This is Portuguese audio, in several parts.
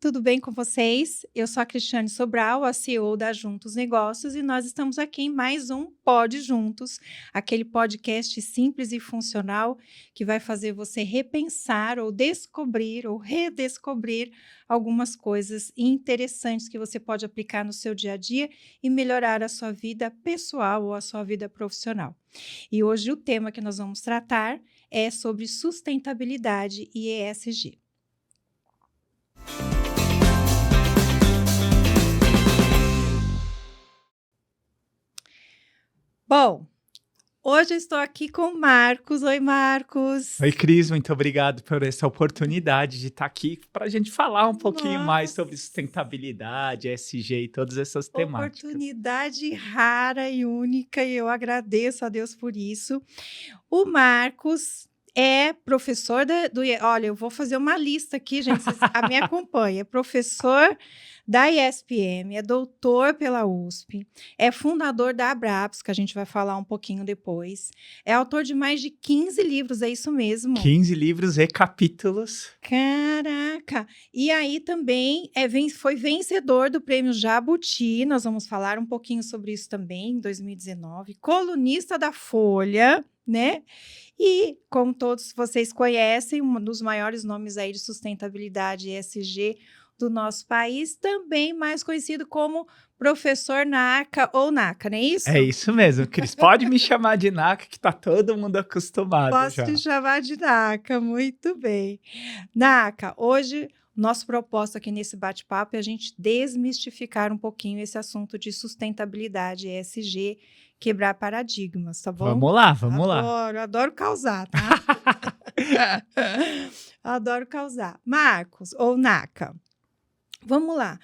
tudo bem com vocês? Eu sou a Cristiane Sobral, a CEO da Juntos Negócios, e nós estamos aqui em mais um Pod Juntos, aquele podcast simples e funcional que vai fazer você repensar ou descobrir ou redescobrir algumas coisas interessantes que você pode aplicar no seu dia a dia e melhorar a sua vida pessoal ou a sua vida profissional. E hoje o tema que nós vamos tratar é sobre sustentabilidade e ESG. Bom, hoje eu estou aqui com o Marcos. Oi, Marcos. Oi, Cris, muito obrigado por essa oportunidade de estar aqui para a gente falar um pouquinho mais sobre sustentabilidade, ESG e todas essas temáticas. Oportunidade rara e única, e eu agradeço a Deus por isso. O Marcos é professor Olha, eu vou fazer uma lista aqui, gente, vocês me acompanhem. É professor da ISPM, é doutor pela USP, é fundador da Abrapos, que a gente vai falar um pouquinho depois, é autor de mais de 15 livros, é isso mesmo? 15 livros e capítulos. Caraca! E aí também foi vencedor do Prêmio Jabuti, nós vamos falar um pouquinho sobre isso também, em 2019, colunista da Folha, né? E, como todos vocês conhecem, um dos maiores nomes aí de sustentabilidade ESG do nosso país, também mais conhecido como professor NACA ou NACA, não é isso? É isso mesmo, Cris. Pode me chamar de NACA, que tá todo mundo acostumado Posso já. te chamar de NACA, muito bem. NACA, hoje, nosso propósito aqui nesse bate-papo é a gente desmistificar um pouquinho esse assunto de sustentabilidade ESG, quebrar paradigmas, tá bom? Vamos lá. Adoro causar, tá? Adoro causar. Marcos, ou NACA, vamos lá.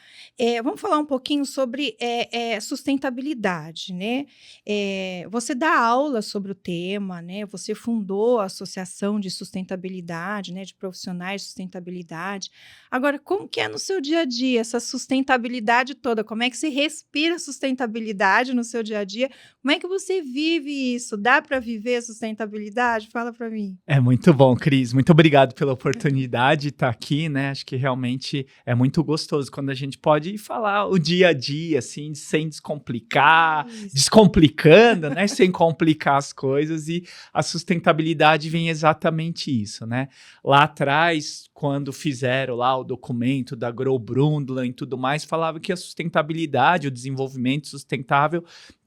Vamos falar um pouquinho sobre sustentabilidade, né? Você dá aula sobre o tema, né? Você fundou a Associação de Sustentabilidade, né? De profissionais de sustentabilidade. Agora, como que é no seu dia a dia essa sustentabilidade toda? Como é que você respira sustentabilidade no seu dia a dia? Como é que você vive isso? Dá para viver a sustentabilidade? Fala para mim. É muito bom, Cris. Muito obrigado pela oportunidade de estar aqui, né? Acho que realmente é muito gostoso quando a gente pode falar o dia a dia, assim, sem descomplicar, descomplicando, né? Sem complicar as coisas. E a sustentabilidade vem exatamente isso, né? Lá atrás, quando fizeram lá o documento da Gro Brundtland e tudo mais, falava que a sustentabilidade, o desenvolvimento sustentável,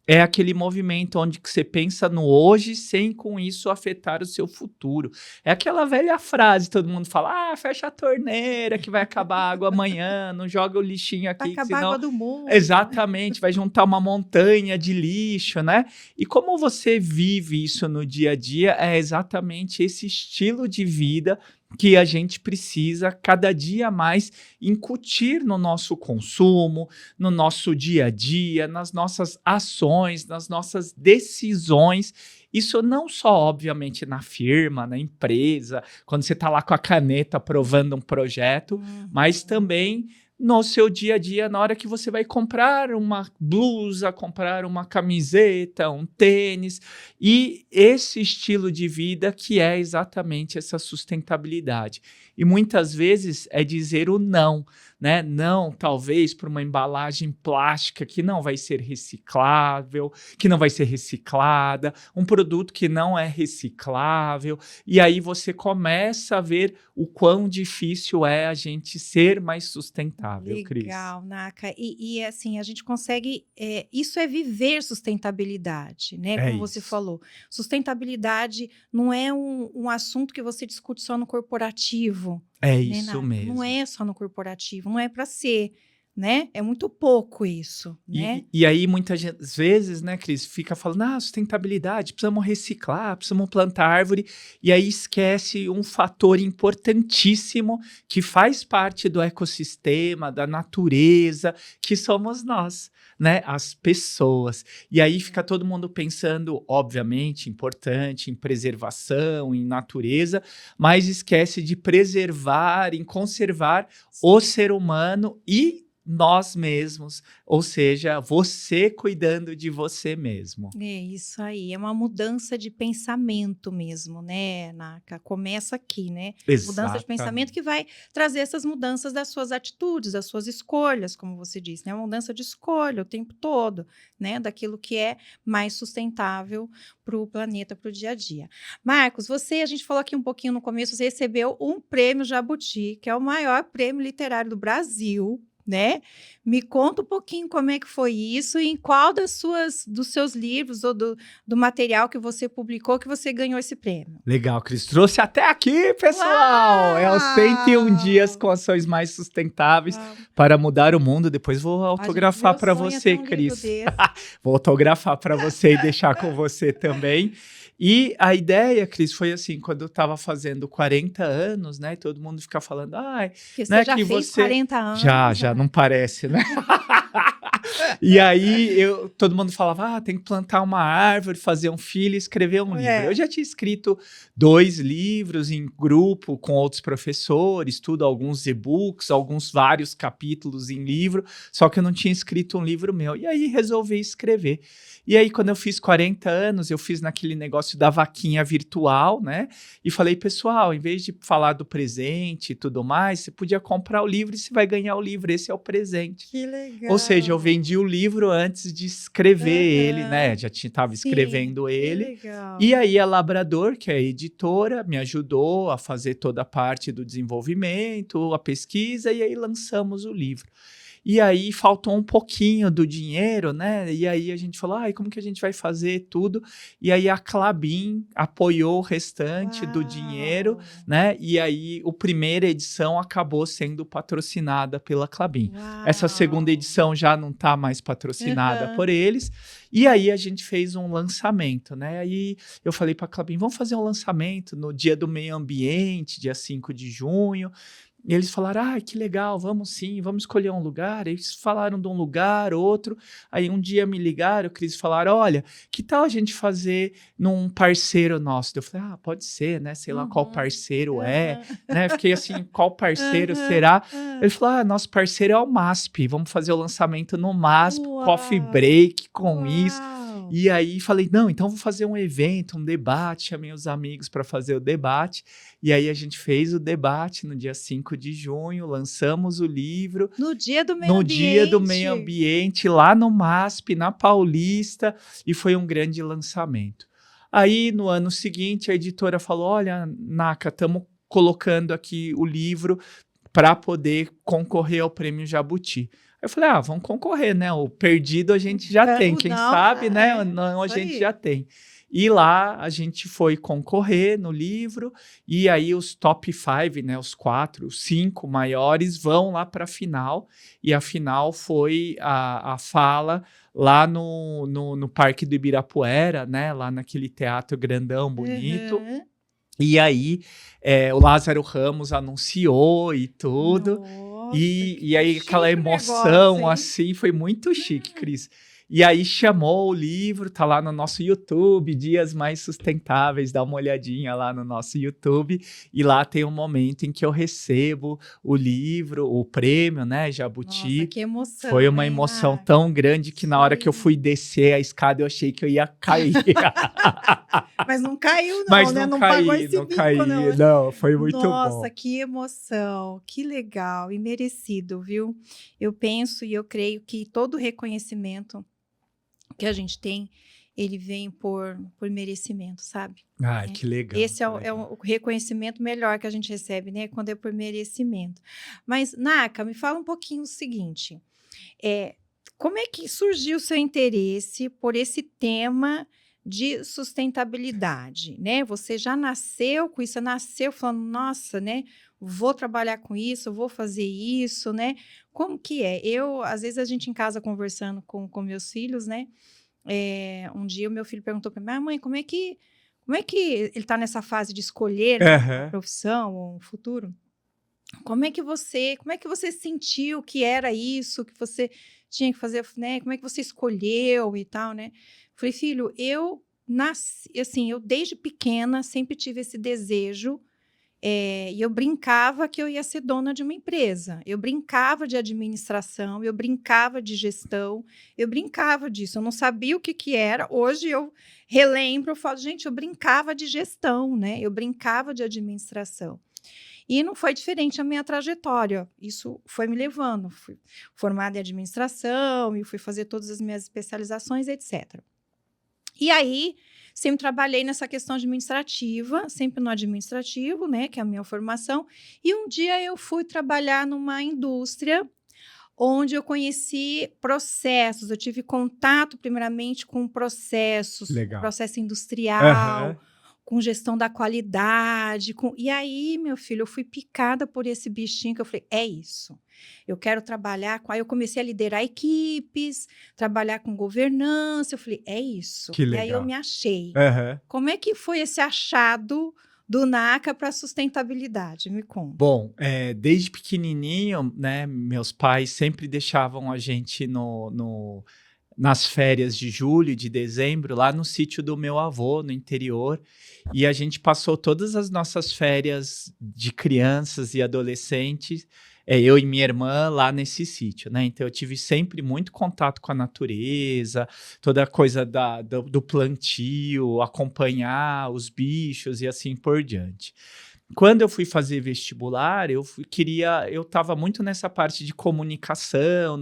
é aquele movimento onde que você pensa no hoje sem com isso afetar o seu futuro. É aquela velha frase, todo mundo fala, fecha a torneira que vai acabar a água amanhã, não joga o lixinho aqui. Vai acabar senão... a água do mundo. Exatamente, vai juntar uma montanha de lixo, né? E como você vive isso no dia a dia, é exatamente esse estilo de vida que a gente precisa cada dia mais incutir no nosso consumo, no nosso dia a dia, nas nossas ações, nas nossas decisões. Isso não só, obviamente, na firma, na empresa, quando você está lá com a caneta aprovando um projeto, mas também no seu dia a dia, na hora que você vai comprar uma blusa, comprar uma camiseta, um tênis, e esse estilo de vida que é exatamente essa sustentabilidade. E muitas vezes é dizer o não, né? Não, talvez, para uma embalagem plástica que não vai ser reciclável, que não vai ser reciclada, um produto que não é reciclável, e aí você começa a ver o quão difícil é a gente ser mais sustentável, Cris. Legal, Naka. E assim, a gente consegue... isso é viver sustentabilidade, né? Como você falou. Sustentabilidade não é um assunto que você discute só no corporativo. É né, isso Naka? mesmo. Não é só no corporativo, não é para ser, né? É muito pouco isso, né? E aí, muitas vezes, né, Cris, fica falando, sustentabilidade, precisamos reciclar, precisamos plantar árvore, e aí esquece um fator importantíssimo que faz parte do ecossistema, da natureza, que somos nós, né, as pessoas. E aí fica todo mundo pensando, obviamente, importante, em preservação, em natureza, mas esquece de preservar, em conservar o ser humano e nós mesmos, ou seja, você cuidando de você mesmo. É isso aí, é uma mudança de pensamento mesmo, né, Naka? Começa aqui, né? Mudança de pensamento Exatamente. que vai trazer essas mudanças das suas atitudes, das suas escolhas, como você disse, né? Uma mudança de escolha o tempo todo, né? Daquilo que é mais sustentável para o planeta, para o dia a dia. Marcos, a gente falou aqui um pouquinho no começo, você recebeu um prêmio Jabuti, que é o maior prêmio literário do Brasil, né? Me conta um pouquinho como é que foi isso e em qual dos seus livros ou do material que você publicou que você ganhou esse prêmio. Legal, Cris. Trouxe até aqui, pessoal! É os 101 dias Uau! com ações mais sustentáveis Uau! para mudar o mundo. Depois vou Ai, gente, autografar meu para sonho é ter você, um livro Cris. desse. Vou autografar para você e deixar com você também. E a ideia, Cris, foi assim, quando eu estava fazendo 40 anos, né? Todo mundo fica falando, ai, Porque você né, já que fez você... 40 Já, anos. já, não parece, né? E aí todo mundo falava, tem que plantar uma árvore, fazer um filho e escrever um livro. Eu É. já tinha escrito 2 livros em grupo com outros professores, tudo, alguns e-books, alguns vários capítulos em livro, só que eu não tinha escrito um livro meu. E aí resolvi escrever. E aí quando eu fiz 40 anos, eu fiz naquele negócio da vaquinha virtual, né? E falei, pessoal, em vez de falar do presente e tudo mais, você podia comprar o livro e você vai ganhar o livro, esse é o presente. Que legal. Ou seja, eu vendi o livro antes de escrever ele, né? Já estava escrevendo Sim, ele. que legal. E aí a Labrador, que é a editora, me ajudou a fazer toda a parte do desenvolvimento, a pesquisa, e aí lançamos o livro. E aí faltou um pouquinho do dinheiro, né? E aí a gente falou, como que a gente vai fazer tudo? E aí a Klabin apoiou o restante do dinheiro, Uau! né? E aí a primeira edição acabou sendo patrocinada pela Klabin. Essa segunda Uau! edição já não está mais patrocinada Aham. por eles. E aí a gente fez um lançamento, né? Aí eu falei para a Klabin, vamos fazer um lançamento no Dia do Meio Ambiente, dia 5 de junho. E eles falaram, que legal, vamos sim, vamos escolher um lugar. Eles falaram de um lugar, outro. Aí um dia me ligaram, Cris, falaram, olha, que tal a gente fazer num parceiro nosso? Eu falei, pode ser, né? Sei lá qual Uhum. parceiro é, Aham. né? Fiquei assim, qual parceiro Aham. será? Hã. Ele falou, nosso parceiro é o MASP, vamos fazer o lançamento no MASP, coffee Uau! break com isso. Uau! E aí falei, não, então vou fazer um evento, um debate, chamei os amigos para fazer o debate. E aí a gente fez o debate no dia 5 de junho, lançamos o livro. No Dia do Meio No Dia do Meio Ambiente. Ambiente, lá no MASP, na Paulista, e foi um grande lançamento. Aí, no ano seguinte, a editora falou, olha, Naka, estamos colocando aqui o livro para poder concorrer ao Prêmio Jabuti. Eu falei, vamos concorrer, né? O perdido a gente já tem, O quem não, sabe, né? O é, não a isso gente aí. já tem. E lá a gente foi concorrer no livro, e aí os top 5, né? Os 5 maiores vão lá para a final, e a final foi a fala lá no Parque do Ibirapuera, né? Lá naquele teatro grandão, bonito. Aham. E aí, o Lázaro Ramos anunciou e tudo. Nossa, E que aí, aquela chique o negócio, emoção, hein? assim, foi muito chique, Cris. E aí, chamou o livro, tá lá no nosso YouTube, Dias Mais Sustentáveis, dá uma olhadinha lá no nosso YouTube. E lá tem um momento em que eu recebo o livro, o prêmio, né, Nossa, Jabuti. que emoção, Foi uma hein, emoção Naka? tão grande que na Isso hora que eu aí. fui descer a escada, eu achei que eu ia cair. Mas não caiu não, Mas né? não Não pagou caí, esse não mico caí. não, né? Não, foi muito Nossa, bom. que emoção, que legal e merecido, viu? Eu penso e eu creio que todo reconhecimento que a gente tem, ele vem por merecimento, sabe? Ai, Né? que legal, Esse que é legal. o reconhecimento melhor que a gente recebe, né? Quando é por merecimento. Mas, Naka, me fala um pouquinho o seguinte, como é que surgiu o seu interesse por esse tema de sustentabilidade, né? Você já nasceu com isso, você nasceu falando, nossa, né? Vou trabalhar com isso, vou fazer isso, né? Como que é? Às vezes a gente em casa conversando com meus filhos, né? Um dia o meu filho perguntou para mim, mãe, como é que ele está nessa fase de escolher, né, uma Aham. profissão ou um futuro? Como é que você sentiu que era isso que você tinha que fazer, né? Como é que você escolheu e tal, né? Falei, filho, eu nasci, assim, eu desde pequena sempre tive esse desejo E eu brincava que eu ia ser dona de uma empresa. Eu brincava de administração, eu brincava de gestão, eu brincava disso. Eu não sabia o que que era. Hoje eu relembro, eu falo, gente, eu brincava de gestão, né? Eu brincava de administração. E não foi diferente a minha trajetória. Isso foi me levando. Fui formada em administração e fui fazer todas as minhas especializações, etc. E aí, sempre trabalhei nessa questão administrativa, sempre no administrativo, né, que é a minha formação. E um dia eu fui trabalhar numa indústria onde eu conheci processos. Eu tive contato, primeiramente, com processos, Legal. processo industrial, Aham. com gestão da qualidade. E aí, meu filho, eu fui picada por esse bichinho que eu falei, é isso. Eu quero trabalhar com... Aí eu comecei a liderar equipes, trabalhar com governança. Eu falei, é isso. Que E aí eu legal. me achei. Aham. Como é que foi esse achado do NACA para sustentabilidade? Me conta. Bom, desde pequenininho, né, meus pais sempre deixavam a gente nas férias de julho, de dezembro, lá no sítio do meu avô, no interior, e a gente passou todas as nossas férias de crianças e adolescentes, eu e minha irmã, lá nesse sítio, né? Então eu tive sempre muito contato com a natureza, toda a coisa do plantio, acompanhar os bichos e assim por diante. Quando eu fui fazer vestibular, eu estava muito nessa parte de comunicação,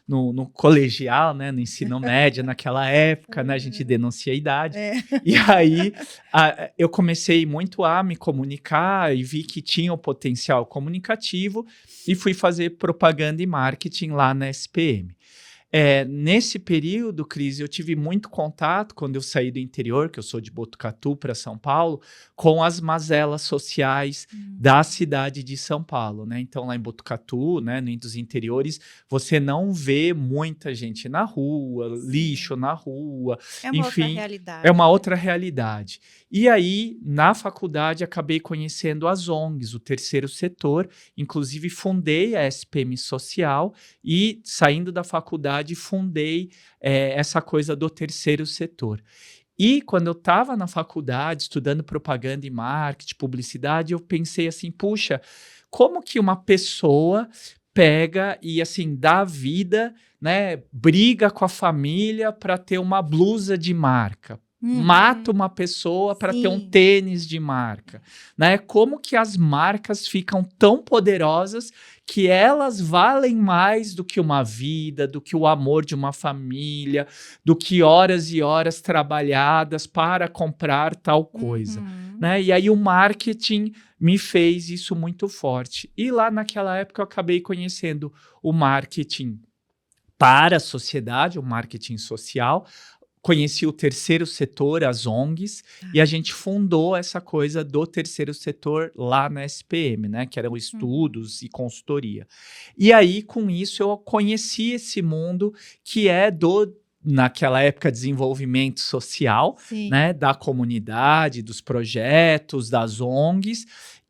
no colegial, né, no ensino médio, naquela época, né, a gente denuncia a idade. E aí eu comecei muito a me comunicar e vi que tinha o potencial comunicativo e fui fazer propaganda e marketing lá na SPM. Nesse período, Cris, eu tive muito contato, quando eu saí do interior, que eu sou de Botucatu para São Paulo, com as mazelas sociais da cidade de São Paulo, né? Então, lá em Botucatu, né, dos interiores, você não vê muita gente na rua, lixo na rua, É uma outra enfim, realidade. é uma outra realidade. E aí, na faculdade, acabei conhecendo as ONGs, o terceiro setor, inclusive fundei a SPM Social e, saindo da faculdade, fundei essa coisa do terceiro setor. E quando eu estava na faculdade, estudando propaganda e marketing, publicidade, eu pensei assim, puxa, como que uma pessoa pega e assim dá vida, né, briga com a família para ter uma blusa de marca, mata uma pessoa para ter um Sim. tênis de marca, né? Como que as marcas ficam tão poderosas que elas valem mais do que uma vida, do que o amor de uma família, do que horas e horas trabalhadas para comprar tal coisa, né? E aí o marketing me fez isso muito forte. E lá naquela época eu acabei conhecendo o marketing para a sociedade, o marketing social. Conheci o terceiro setor, as ONGs, e a gente fundou essa coisa do terceiro setor lá na SPM, né? Que eram estudos e consultoria. E aí, com isso, eu conheci esse mundo que é naquela época, desenvolvimento social, né? Da comunidade, dos projetos, das ONGs.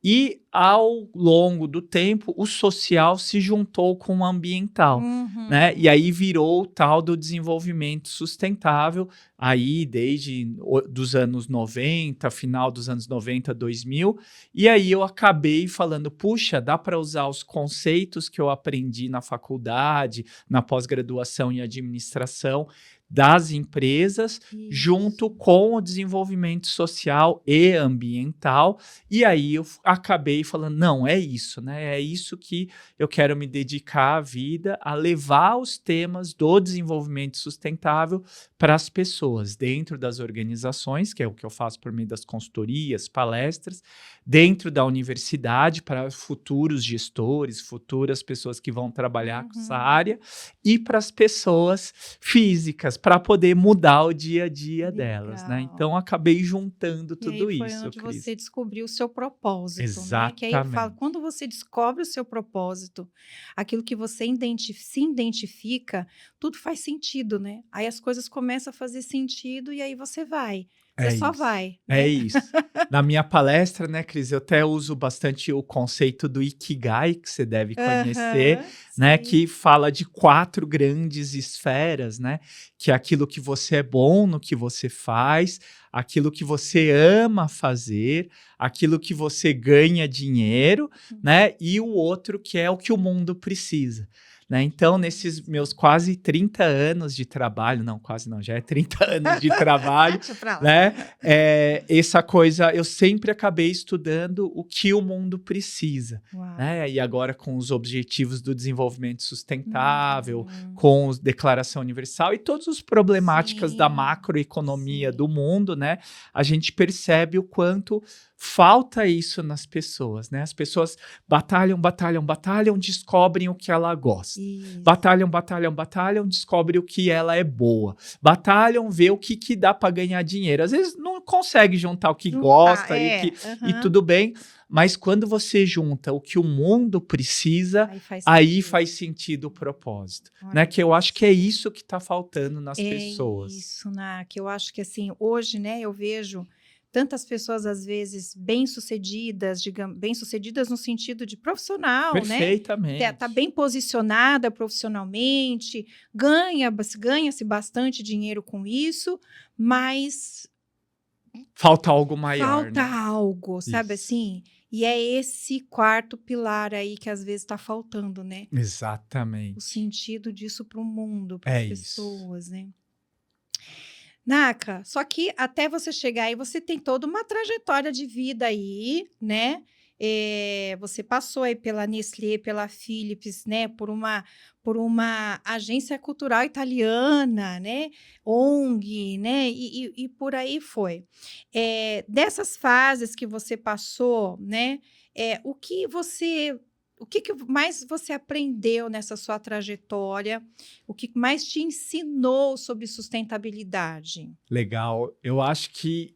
E, ao longo do tempo, o social se juntou com o ambiental, né? E aí virou o tal do desenvolvimento sustentável, aí desde dos anos 90, final dos anos 90, 2000. E aí eu acabei falando, puxa, dá para usar os conceitos que eu aprendi na faculdade, na pós-graduação em administração, das empresas, junto com o desenvolvimento social e ambiental. E aí eu acabei falando, não, é isso, né? É isso que eu quero me dedicar à vida, a levar os temas do desenvolvimento sustentável para as pessoas, dentro das organizações, que é o que eu faço por meio das consultorias, palestras, dentro da universidade, para futuros gestores, futuras pessoas que vão trabalhar com essa área, e para as pessoas físicas, para poder mudar o dia a dia delas, né? Então, acabei juntando tudo e aí isso, foi onde Cris. você descobriu o seu propósito, né? Que aí eu falo, Exatamente. quando você descobre o seu propósito, aquilo que você se identifica, tudo faz sentido, né? Aí as coisas começam a fazer sentido e aí você vai. Você só Isso. vai, É né? isso. Na minha palestra, né, Cris, eu até uso bastante o conceito do Ikigai, que você deve conhecer, né, sim. que fala de 4 grandes esferas, né, que é aquilo que você é bom no que você faz, aquilo que você ama fazer, aquilo que você ganha dinheiro, né? E o outro que é o que o mundo precisa. Né? Então, nesses meus quase 30 anos de trabalho, não, quase não, já é 30 anos de trabalho, Deixa pra lá. né? Essa coisa, eu sempre acabei estudando o que o mundo precisa. Uau. Né? E agora com os Objetivos do Desenvolvimento Sustentável, com a Declaração Universal e todas as problemáticas da macroeconomia do mundo, né? A gente percebe o quanto falta isso nas pessoas, né? As pessoas batalham, descobrem o que ela gosta. Isso. Batalham, descobrem o que ela é boa. Batalham, vê o que dá para ganhar dinheiro. Às vezes não consegue juntar o que gosta e tudo bem, mas quando você junta o que o mundo precisa, aí faz sentido o propósito, né? Que eu acho que é isso que está faltando nas pessoas. Isso, que eu acho que assim, hoje, né, eu vejo tantas pessoas, às vezes, bem-sucedidas, digamos, bem-sucedidas no sentido de profissional, Perfeitamente. né? Tá bem posicionada profissionalmente, ganha-se bastante dinheiro com isso, mas falta algo maior. Falta algo, sabe assim? E é esse quarto pilar aí que às vezes está faltando, né? Exatamente. O sentido disso para o mundo, para as pessoas, isso. né? Naka, só que até você chegar aí, você tem toda uma trajetória de vida aí, né? Você passou aí pela Nestlé, pela Philips, né? Por uma agência cultural italiana, né? ONG, né? E por aí foi. Dessas fases que você passou, né? O que mais você aprendeu nessa sua trajetória? O que mais te ensinou sobre sustentabilidade? Legal. Eu acho que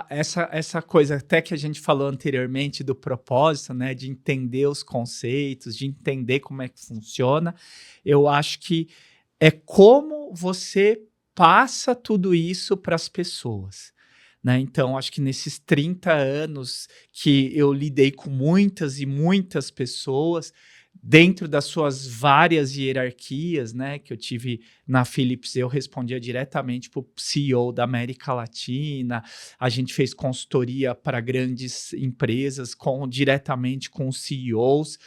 essa coisa até que a gente falou anteriormente do propósito, né, de entender os conceitos, de entender como é que funciona, eu acho que é como você passa tudo isso para as pessoas. Né? Então, acho que nesses 30 anos que eu lidei com muitas e muitas pessoas, dentro das suas várias hierarquias, né, que eu tive na Philips, eu respondia diretamente para o CEO da América Latina, a gente fez consultoria para grandes empresas diretamente com os CEOs,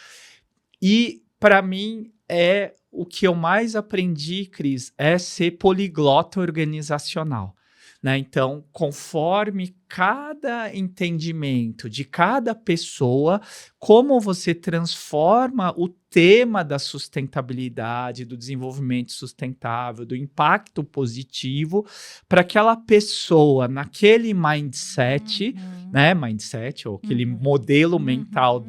e para mim o que eu mais aprendi, Cris, é ser poliglota organizacional. Né? Então, conforme cada entendimento de cada pessoa, como você transforma o tema da sustentabilidade, do desenvolvimento sustentável, do impacto positivo, para aquela pessoa, naquele mindset, né? Mindset, ou aquele modelo mental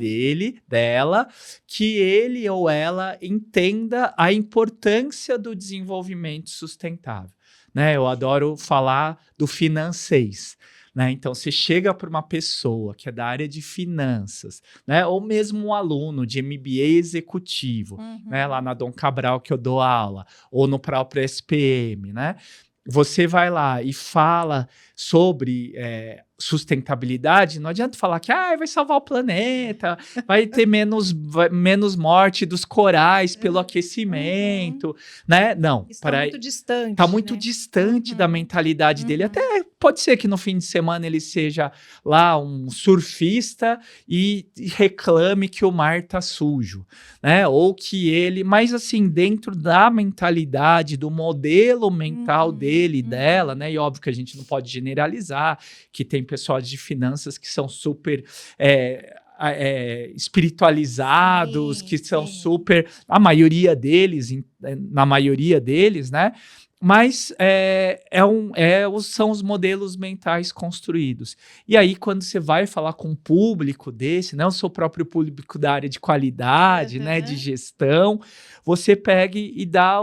dela, que ele ou ela entenda a importância do desenvolvimento sustentável. Né, eu adoro falar do financês. Né? Então, você chega para uma pessoa que é da área de finanças, né? Ou mesmo um aluno de MBA executivo, né? Lá na Dom Cabral que eu dou aula, ou no próprio SPM, né? Você vai lá e fala sobre sustentabilidade, não adianta falar que vai salvar o planeta, vai ter menos morte dos corais pelo aquecimento, né? Não. Está muito distante. Está muito distante da mentalidade dele. Até pode ser que no fim de semana ele seja lá um surfista e reclame que o mar está sujo, né? Ou que ele... Mas assim, dentro da mentalidade, do modelo mental dele e dela, né? E óbvio que a gente não pode generalizar, que tem pessoas de finanças que são super espiritualizados, que são super... A maioria deles, na maioria deles, né? Mas são os modelos mentais construídos. E aí, quando você vai falar com um público desse, né, o seu próprio público da área de qualidade, né, de gestão, você pega e dá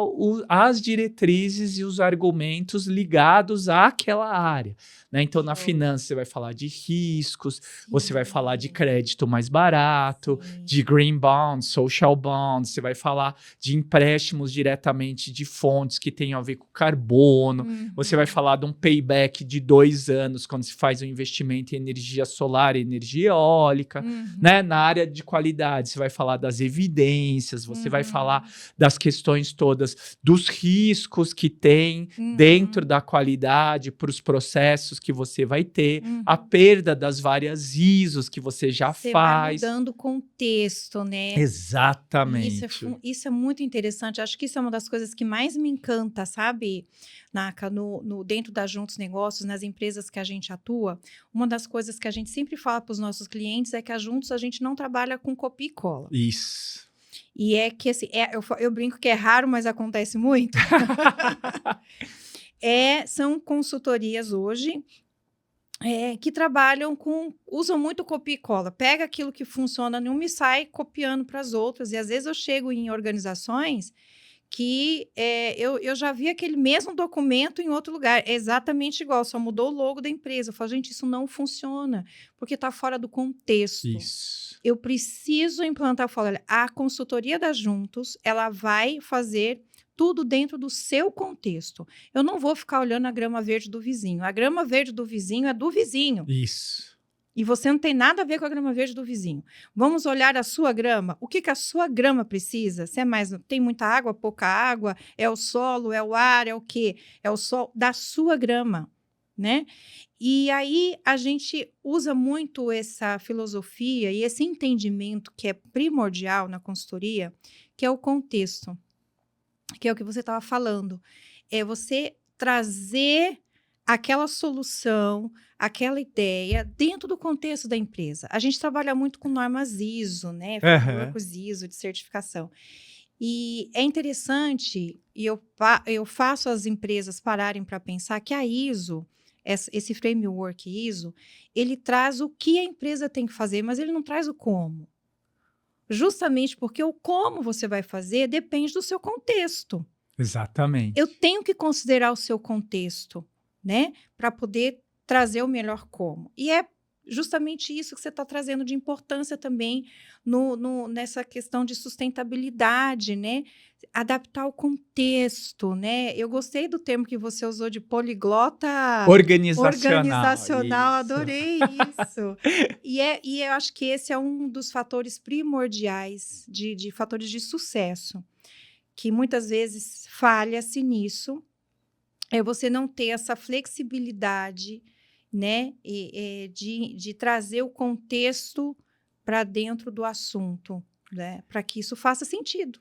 as diretrizes e os argumentos ligados àquela área. Né? Então, na finança, você vai falar de riscos, você vai falar de crédito mais barato, de green bonds, social bonds, você vai falar de empréstimos falamos diretamente de fontes que tenham a ver com carbono, você vai falar de um payback de 2 anos quando se faz um investimento em energia solar e energia eólica, né? Na área de qualidade, você vai falar das evidências, você vai falar das questões todas, dos riscos que tem dentro da qualidade para os processos que você vai ter, a perda das várias ISOs que você já Você faz. vai mudando o contexto, né? Exatamente. Isso é muito interessante. Acho que isso é uma das coisas que mais me encanta, sabe, Naka, dentro da Juntos Negócios, nas empresas que a gente atua. Uma das coisas que a gente sempre fala para os nossos clientes é que a Juntos a gente não trabalha com copia e cola. Isso. E é que assim, eu brinco que é raro, mas acontece muito. São consultorias hoje que trabalham usam muito copia e cola. Pega aquilo que funciona em uma e sai copiando para as outras. E às vezes eu chego em organizações que eu já vi aquele mesmo documento em outro lugar. É exatamente igual, só mudou o logo da empresa. Eu falo, gente, isso não funciona, porque está fora do contexto. Isso. Eu preciso implantar, eu falo, olha, a consultoria da Juntos, ela vai fazer tudo dentro do seu contexto. Eu não vou ficar olhando a grama verde do vizinho. A grama verde do vizinho é do vizinho. Isso. E você não tem nada a ver com a grama verde do vizinho. Vamos olhar a sua grama. O que a sua grama precisa? Se tem muita água, pouca água? É o solo, é o ar, é o quê? É o sol da sua grama, né? E aí a gente usa muito essa filosofia e esse entendimento que é primordial na consultoria, que é o contexto, que é o que você estava falando. É você trazer aquela solução, aquela ideia dentro do contexto da empresa. A gente trabalha muito com normas ISO, né? Frameworks ISO de certificação. E é interessante, e eu faço as empresas pararem para pensar que a ISO, esse framework ISO, ele traz o que a empresa tem que fazer, mas ele não traz o como. Justamente porque o como você vai fazer depende do seu contexto. Exatamente. Eu tenho que considerar o seu contexto, né? Para poder trazer o melhor como. E é justamente isso que você está trazendo de importância também nessa questão de sustentabilidade, né? Adaptar o contexto, né? Eu gostei do termo que você usou de poliglota organizacional, adorei isso. E eu acho que esse é um dos fatores primordiais de fatores de sucesso, que muitas vezes falha-se nisso, é você não ter essa flexibilidade, né, de trazer o contexto para dentro do assunto, né, para que isso faça sentido.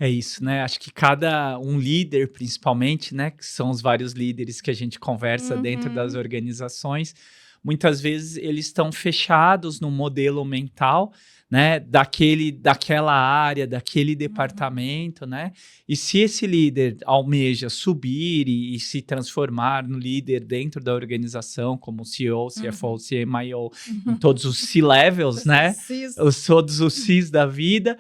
É isso, né? Acho que cada líder, principalmente, né, que são os vários líderes que a gente conversa dentro das organizações, muitas vezes eles estão fechados no modelo mental, né, daquela área, daquele departamento, né? E se esse líder almeja subir e se transformar no líder dentro da organização, como CEO, CFO, CMIO, em todos os C-levels, né? Todos os Cs da vida,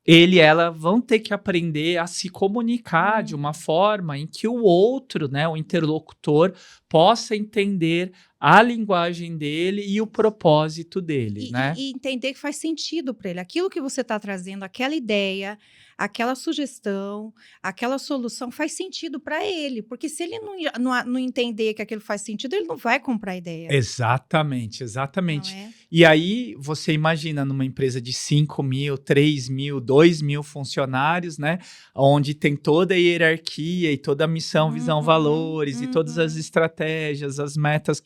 ele e ela vão ter que aprender a se comunicar de uma forma em que o outro, né, o interlocutor, possa entender a linguagem dele e o propósito dele, né? E entender que faz sentido para ele. Aquilo que você está trazendo, aquela ideia, aquela sugestão, aquela solução faz sentido para ele. Porque se ele não entender que aquilo faz sentido, ele não vai comprar a ideia. Exatamente, exatamente. Não é? E aí, você imagina numa empresa de 5 mil, 3 mil, 2 mil funcionários, né? Onde tem toda a hierarquia e toda a missão, visão, valores e todas as estratégias, as metas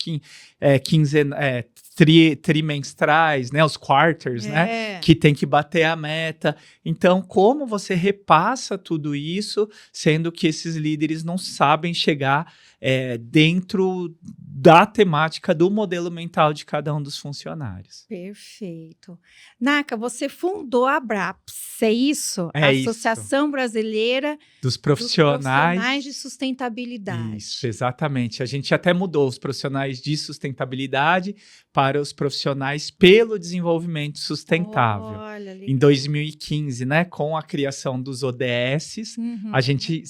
trimestrais, né? Os quarters, né? Que tem que bater a meta. Então, como você repassa tudo isso, sendo que esses líderes não sabem chegar dentro da temática do modelo mental de cada um dos funcionários. Perfeito. Naka, você fundou a ABRAPS, é isso? É isso. Associação Brasileira dos profissionais de Sustentabilidade. Isso, exatamente. A gente até mudou os profissionais de sustentabilidade para os profissionais pelo desenvolvimento sustentável. Olha, Em legal. 2015, né, com a criação dos ODSs, a Uhum. gente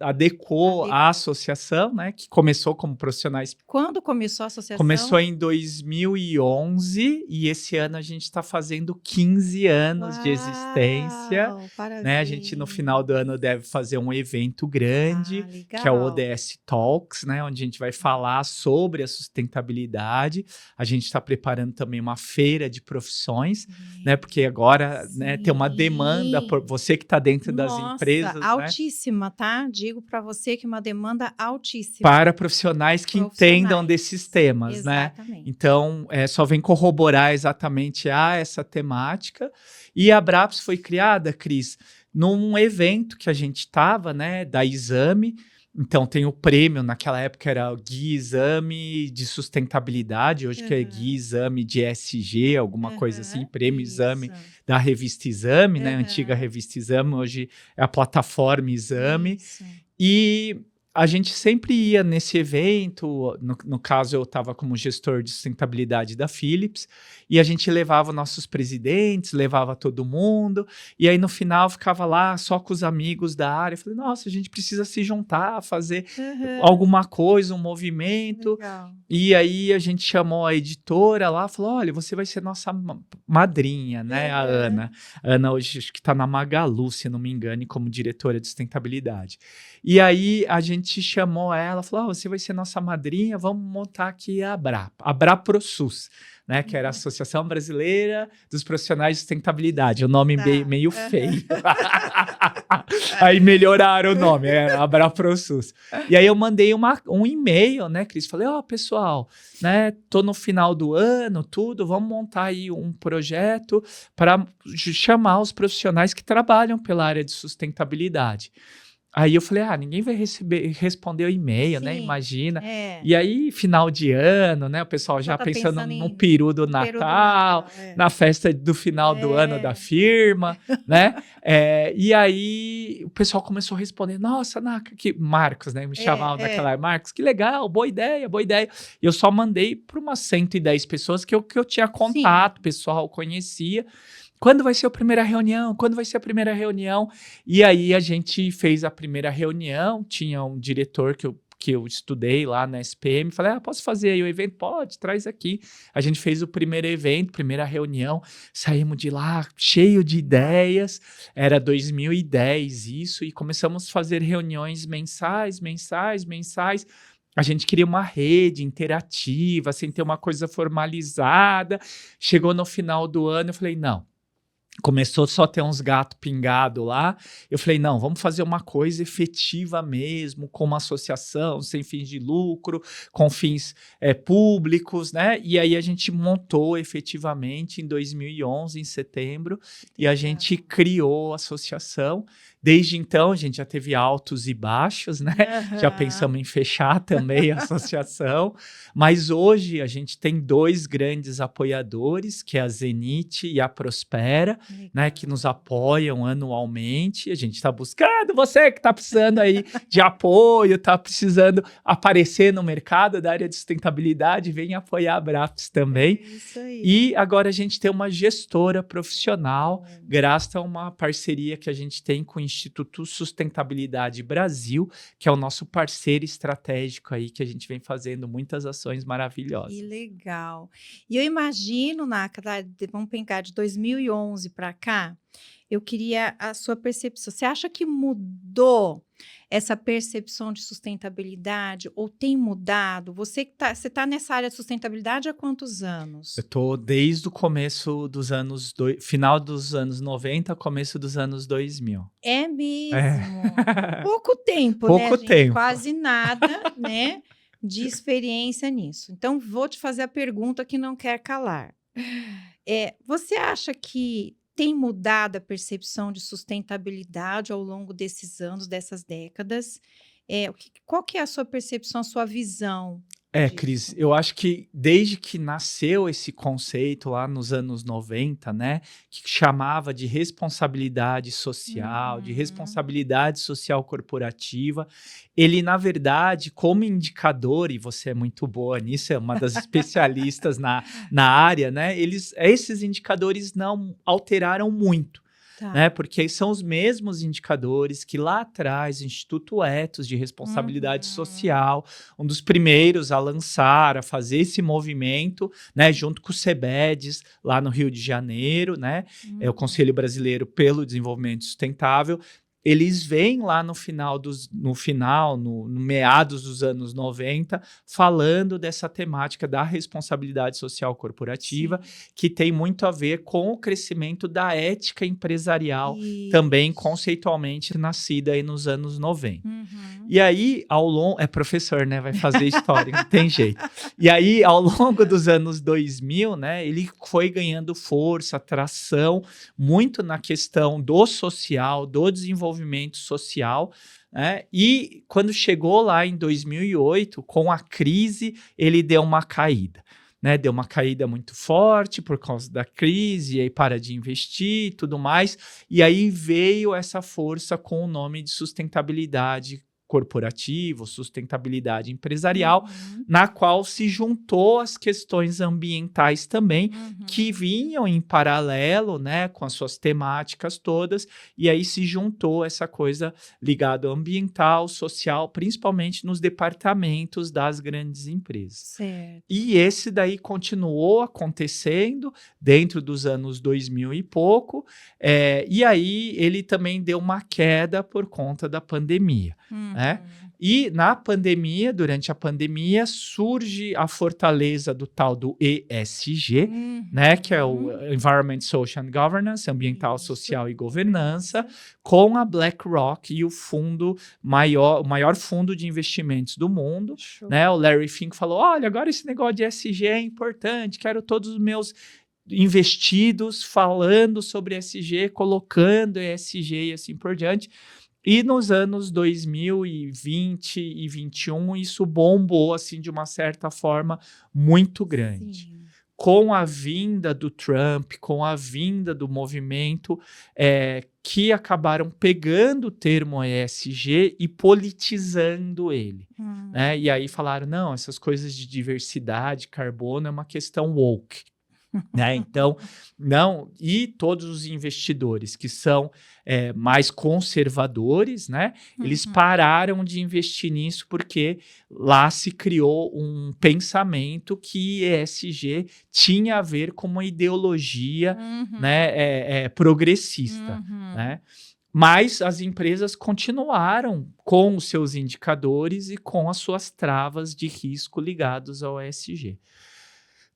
adequou a associação, né, que começou como profissionais. Quando começou a associação? Começou em 2011 e esse ano a gente está fazendo 15 anos de existência. Uau, Né? A gente, no final do ano, deve fazer um evento grande, que é o legal. ODS Talks, né? Onde a gente vai falar sobre a sustentabilidade. A gente está preparando também uma feira de profissões, né? Porque agora, né, tem uma demanda por você que está dentro das empresas, né? Altíssima, tá? Digo para você que uma demanda altíssima. Para profissionais que entendam desses temas, né? Exatamente. Então, só vem corroborar exatamente essa temática. E a Abraps foi criada, Cris, num evento que a gente estava, né, da Exame. Então, tem o prêmio, naquela época era o Gui Exame de Sustentabilidade, hoje que é Gui Exame de ESG, alguma coisa assim, prêmio Exame da revista Exame, né, antiga revista Exame, hoje é a plataforma Exame. E a gente sempre ia nesse evento, no caso eu estava como gestor de sustentabilidade da Philips, e a gente levava nossos presidentes, levava todo mundo, e aí no final ficava lá só com os amigos da área. Eu falei, nossa, a gente precisa se juntar, fazer alguma coisa, um movimento. Legal. E aí a gente chamou a editora lá, falou, olha, você vai ser nossa madrinha, né, a Ana. A Ana hoje acho que está na Magalu, se não me engano, como diretora de sustentabilidade. E aí a gente chamou ela, falou, você vai ser nossa madrinha, vamos montar aqui a Abraprosus, né, que era a Associação Brasileira dos Profissionais de Sustentabilidade, o nome meio feio. Aí melhoraram o nome, era Abraprosus. E aí eu mandei um e-mail, né, Cris? Falei, pessoal, né, tô no final do ano, vamos montar aí um projeto para chamar os profissionais que trabalham pela área de sustentabilidade. Aí eu falei, ninguém vai responder o e-mail, né? Imagina. E aí, final de ano, né? O pessoal já pensando no peru do Natal, na festa do final do ano da firma, né? E aí, o pessoal começou a responder, nossa, Naka, Marcos, né? Me chamavam daquela, Marcos, que legal, boa ideia, boa ideia. E eu só mandei para umas 110 pessoas que eu tinha contato, o pessoal conhecia. Quando vai ser a primeira reunião? Quando vai ser a primeira reunião? E aí a gente fez a primeira reunião, tinha um diretor que eu estudei lá na SPM, falei, posso fazer aí o evento? Pode, traz aqui. A gente fez o primeiro evento, primeira reunião, saímos de lá cheio de ideias, era 2010 isso, e começamos a fazer reuniões mensais. A gente queria uma rede interativa, sem ter uma coisa formalizada. Chegou no final do ano, eu falei, não. Começou só a ter uns gatos pingados lá. Eu falei, não, vamos fazer uma coisa efetiva mesmo, com uma associação sem fins de lucro, com fins públicos, né? E aí a gente montou efetivamente em 2011, em setembro, e a gente criou a associação. Desde então, a gente já teve altos e baixos, né? Já pensamos em fechar também a associação. Mas hoje a gente tem 2 grandes apoiadores, que é a Zenit e a Prospera, né? Que nos apoiam anualmente. A gente está buscando você que está precisando aí de apoio, está precisando aparecer no mercado da área de sustentabilidade, vem apoiar a Abraps também. Isso aí. E agora a gente tem uma gestora profissional, graças a uma parceria que a gente tem com o Instituto Sustentabilidade Brasil, que é o nosso parceiro estratégico aí, que a gente vem fazendo muitas ações maravilhosas. Que legal. E eu imagino, Naka, vamos pegar de 2011 para cá, eu queria a sua percepção. Você acha que mudou essa percepção de sustentabilidade ou tem mudado? Você tá nessa área de sustentabilidade há quantos anos? Eu tô desde o começo dos anos, final dos anos 90, começo dos anos 2000. É mesmo? Pouco tempo, Pouco né, gente? tempo. Quase nada, né, de experiência nisso. Então, vou te fazer a pergunta que não quer calar. Você acha que tem mudado a percepção de sustentabilidade ao longo desses anos, dessas décadas? Qual que é a sua percepção, a sua visão? Cris, disso? eu acho que desde que nasceu esse conceito lá nos anos 90, né, que chamava de responsabilidade social, de Uhum. responsabilidade social corporativa, ele, na verdade, como indicador, e você é muito boa nisso, é uma das especialistas na área, né, esses indicadores não alteraram muito. Né, Tá. porque são os mesmos indicadores que lá atrás o Instituto Ethos de Responsabilidade Uhum. Social, um dos primeiros a lançar, a fazer esse movimento, né, junto com o CEBEDES, lá no Rio de Janeiro, né, é o Conselho Uhum. Brasileiro pelo Desenvolvimento Sustentável. Eles vêm lá no meados dos anos 90, falando dessa temática da responsabilidade social corporativa, Sim. que tem muito a ver com o crescimento da ética empresarial, também Isso. conceitualmente nascida aí nos anos 90. Uhum. E aí, ao longo. É professor, né? Vai fazer história, não tem jeito. E aí, ao longo dos anos 2000, né? Ele foi ganhando força, tração, muito na questão do social, do desenvolvimento social. Né? E quando chegou lá em 2008, com a crise, ele deu uma caída. Né, deu uma caída muito forte por causa da crise, e aí para de investir e tudo mais. E aí veio essa força com o nome de sustentabilidade corporativa, sustentabilidade empresarial, Uhum. na qual se juntou as questões ambientais também, que Uhum. vinham em paralelo, né, com as suas temáticas todas, e aí se juntou essa coisa ligada ao ambiental, social, principalmente nos departamentos das grandes empresas. Certo. E esse daí continuou acontecendo dentro dos anos 2000 e pouco, e aí ele também deu uma queda por conta da pandemia, né. Uhum. E na pandemia, durante a pandemia, surge a fortaleza do tal do ESG, né, que é o Uhum. Environment, Social and Governance, ambiental, Isso. social e governança, Governança. com a BlackRock e o maior fundo de investimentos do mundo, Show. né? O Larry Fink falou: olha, agora esse negócio de ESG é importante, quero todos os meus investidos falando sobre ESG, colocando ESG e assim por diante. E nos anos 2020 e 21, isso bombou assim de uma certa forma muito grande. Sim. Com a vinda do Trump, com a vinda do movimento, que acabaram pegando o termo ESG e politizando ele. Né? E aí falaram: não, essas coisas de diversidade, carbono é uma questão woke. Né? Então, não, e todos os investidores que são mais conservadores, né? Eles Uhum. pararam de investir nisso porque lá se criou um pensamento que ESG tinha a ver com uma ideologia, Uhum. né, progressista, Uhum. né? Mas as empresas continuaram com os seus indicadores e com as suas travas de risco ligados ao ESG.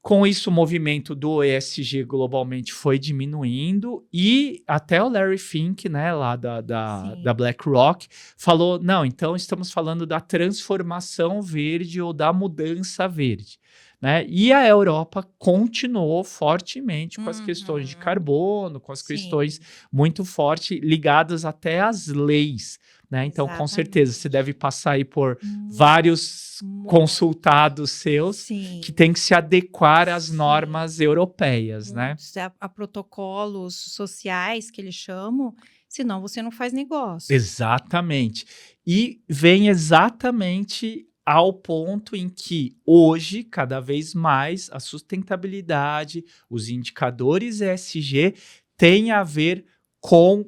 Com isso, o movimento do ESG globalmente foi diminuindo e até o Larry Fink, né, lá da Sim. BlackRock, falou: não, então estamos falando da transformação verde ou da mudança verde. Né? E a Europa continuou fortemente com as questões de Uhum. carbono, com as questões Sim. muito fortes ligadas até às leis. Né? Então, com certeza, você deve Exatamente. passar aí por Muito, vários muito. consultados seus que Sim, tem que se adequar às sim, normas europeias, né? muitos. A protocolos sociais, que eles chamam, senão você não faz negócio. Exatamente. E vem exatamente ao ponto em que hoje, cada vez mais, a sustentabilidade, os indicadores ESG têm a ver com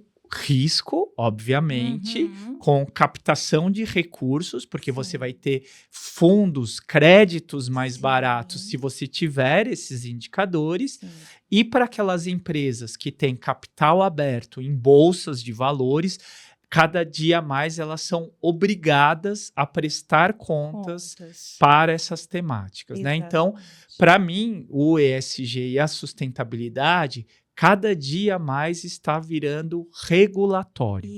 risco, obviamente, Uhum. com captação de recursos, porque você vai Sim, ter fundos, créditos mais baratos se sim, você tiver esses indicadores, sim. e para aquelas empresas que têm capital aberto em bolsas de valores, cada dia mais elas são obrigadas a prestar contas Contas. para essas temáticas, né? Então, Exatamente. para mim, o ESG e a sustentabilidade cada dia mais está virando regulatório,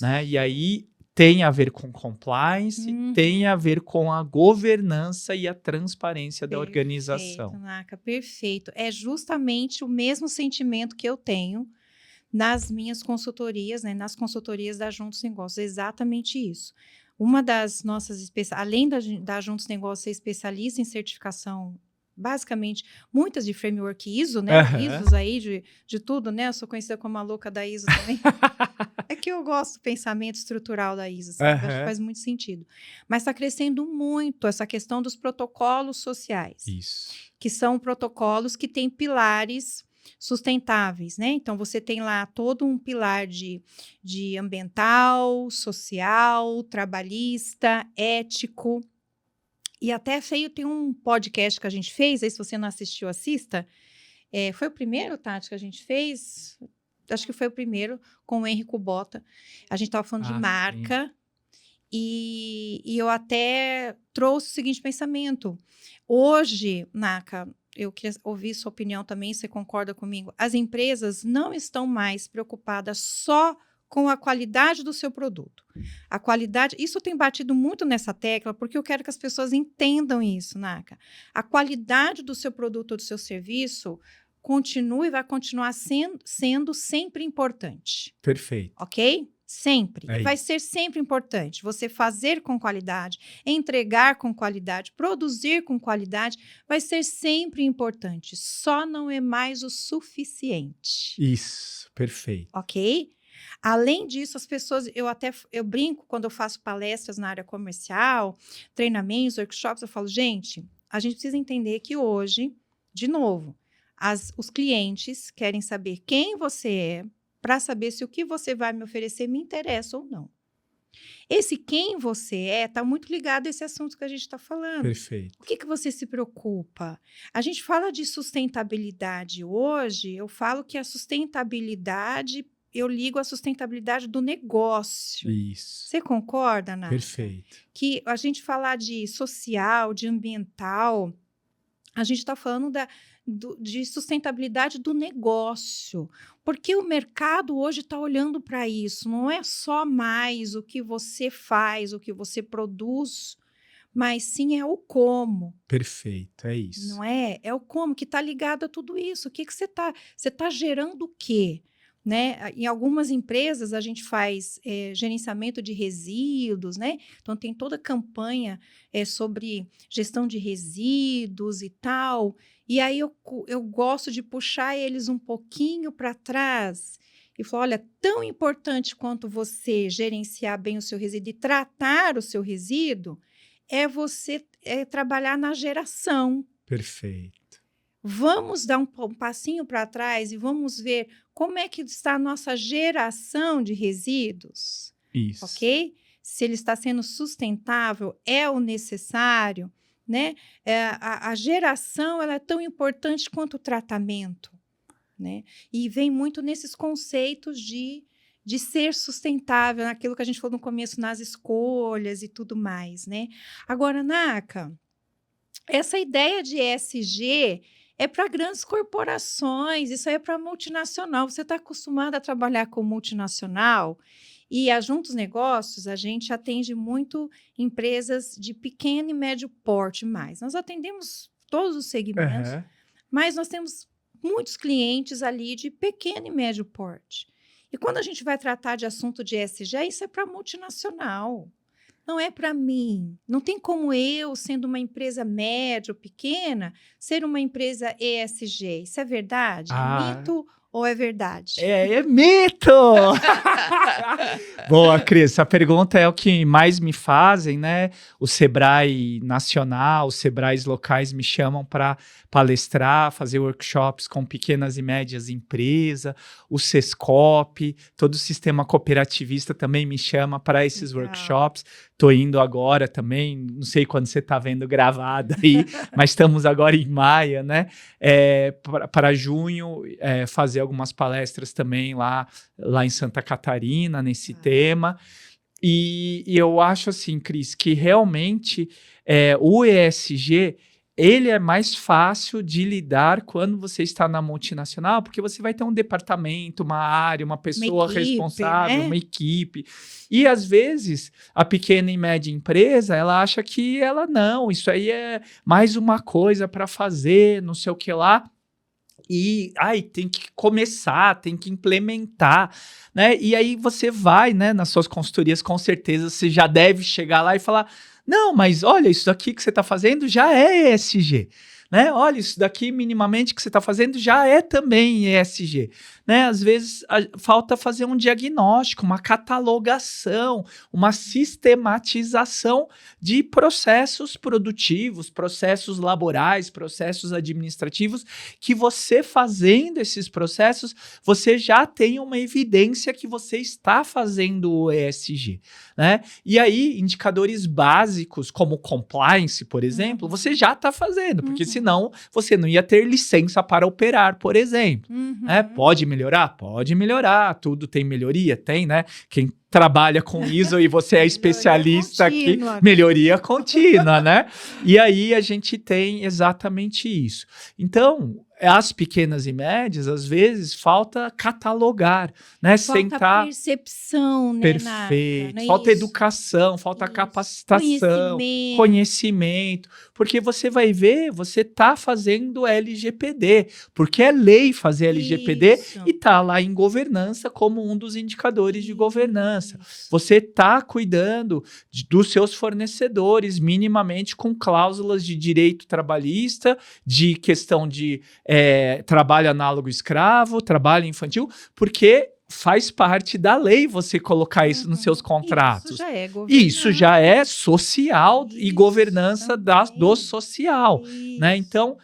né? E Isso. aí tem a ver com compliance, tem a Uhum. ver com a governança e a transparência da Perfeito, organização. Naka, perfeito. É justamente o mesmo sentimento que eu tenho nas minhas consultorias, né, nas consultorias da Juntos Negócios, exatamente isso. uma das nossas além da Juntos Negócios ser especialista em certificação, basicamente, muitas de framework ISO, né? ISOs aí de tudo, né? Eu sou conhecida como a louca da ISO também. É que eu gosto do pensamento estrutural da ISO, sabe? Acho que faz muito sentido. Mas está crescendo muito essa questão dos protocolos sociais. Isso. Que são protocolos que têm pilares sustentáveis, né? Então, você tem lá todo um pilar de ambiental, social, trabalhista, ético. E até tem um podcast que a gente fez, aí se você não assistiu, assista. Foi o primeiro, Tati, que a gente fez? Acho que foi o primeiro, com o Henrico Bota. A gente estava falando de marca. E eu até trouxe o seguinte pensamento. Hoje, Naka, eu queria ouvir sua opinião também, você concorda comigo? As empresas não estão mais preocupadas só com a qualidade do seu produto. A qualidade, isso eu tenho batido muito nessa tecla, porque eu quero que as pessoas entendam isso, Naka. A qualidade do seu produto ou do seu serviço continua e vai continuar sendo sempre importante. Perfeito. Ok? Sempre. Vai ser sempre importante. Você fazer com qualidade, entregar com qualidade, produzir com qualidade, vai ser sempre importante. Só não é mais o suficiente. Isso, perfeito. Ok? Além disso, as pessoas, eu brinco quando eu faço palestras na área comercial, treinamentos, workshops, eu falo, gente, a gente precisa entender que hoje, de novo, os clientes querem saber quem você é, para saber se o que você vai me oferecer me interessa ou não. Esse quem você é está muito ligado a esse assunto que a gente está falando. Perfeito. O que você se preocupa? A gente fala de sustentabilidade hoje, eu falo que a sustentabilidade, eu ligo a sustentabilidade do negócio. Isso. Você concorda, Nata? Perfeito. Que a gente falar de social, de ambiental, a gente está falando de sustentabilidade do negócio, porque o mercado hoje está olhando para isso, não é só mais o que você faz, o que você produz, mas sim é o como. Perfeito, é isso. Não é? É o como que está ligado a tudo isso. O que você está gerando o quê? Né? Em algumas empresas a gente faz gerenciamento de resíduos, né? Então tem toda a campanha sobre gestão de resíduos e tal. E aí eu gosto de puxar eles um pouquinho para trás e falar, olha, tão importante quanto você gerenciar bem o seu resíduo e tratar o seu resíduo é você trabalhar na geração. Perfeito. Vamos dar um passinho para trás e vamos ver como é que está a nossa geração de resíduos. Isso. Ok? Se ele está sendo sustentável, é o necessário, né? A geração ela é tão importante quanto o tratamento, né? E vem muito nesses conceitos de ser sustentável, naquilo que a gente falou no começo, nas escolhas e tudo mais, né? Agora, Naka, essa ideia de ESG é para grandes corporações, isso aí é para multinacional. Você está acostumado a trabalhar com multinacional e a Juntos Negócios, a gente atende muito empresas de pequeno e médio porte mais. Nós atendemos todos os segmentos, mas nós temos muitos clientes ali de pequeno e médio porte. E quando a gente vai tratar de assunto de ESG, isso é para multinacional. Não é para mim. Não tem como eu, sendo uma empresa média ou pequena, ser uma empresa ESG. Isso é verdade? É mito ou é verdade? É mito! Boa, Cris. Essa pergunta é o que mais me fazem, né? O Sebrae Nacional, os Sebrais locais me chamam para palestrar, fazer workshops com pequenas e médias empresas, o Sescop, todo o sistema cooperativista também me chama para esses workshops. Estou indo agora também, não sei quando você está vendo gravado aí, mas estamos agora em maio, né? Para junho, fazer algumas palestras também lá em Santa Catarina, nesse tema. E eu acho assim, Cris, que realmente o ESG ele é mais fácil de lidar quando você está na multinacional, porque você vai ter um departamento, uma área, uma pessoa responsável, né? Uma equipe. E, às vezes, a pequena e média empresa, ela acha que isso aí é mais uma coisa para fazer, não sei o que lá. E tem que começar, tem que implementar, né? E aí você vai, né, nas suas consultorias, com certeza você já deve chegar lá e falar: não, mas olha, isso daqui que você está fazendo já é ESG. Né? Olha, isso daqui minimamente que você está fazendo já é também ESG. Né? Às vezes falta fazer um diagnóstico, uma catalogação, uma sistematização de processos produtivos, processos laborais, processos administrativos, que você fazendo esses processos, você já tem uma evidência que você está fazendo o ESG. Né? E aí, indicadores básicos, como compliance, por exemplo, você já está fazendo, porque senão você não ia ter licença para operar, por exemplo. Né? Pode melhorar? Pode melhorar. Tudo tem melhoria? Tem, né? Quem trabalha com ISO e você é especialista aqui, melhoria contínua, né? E aí a gente tem exatamente isso. Então, as pequenas e médias, às vezes, falta catalogar, né? Falta percepção, né? Perfeito. Falta educação, falta capacitação, conhecimento. Porque você vai ver, você está fazendo LGPD, porque é lei fazer LGPD e está lá em governança como um dos indicadores de governança. Você está cuidando dos seus fornecedores minimamente com cláusulas de direito trabalhista, de questão de trabalho análogo escravo, trabalho infantil, porque faz parte da lei você colocar isso nos seus contratos. Isso já é social e governança do social. Né? Então,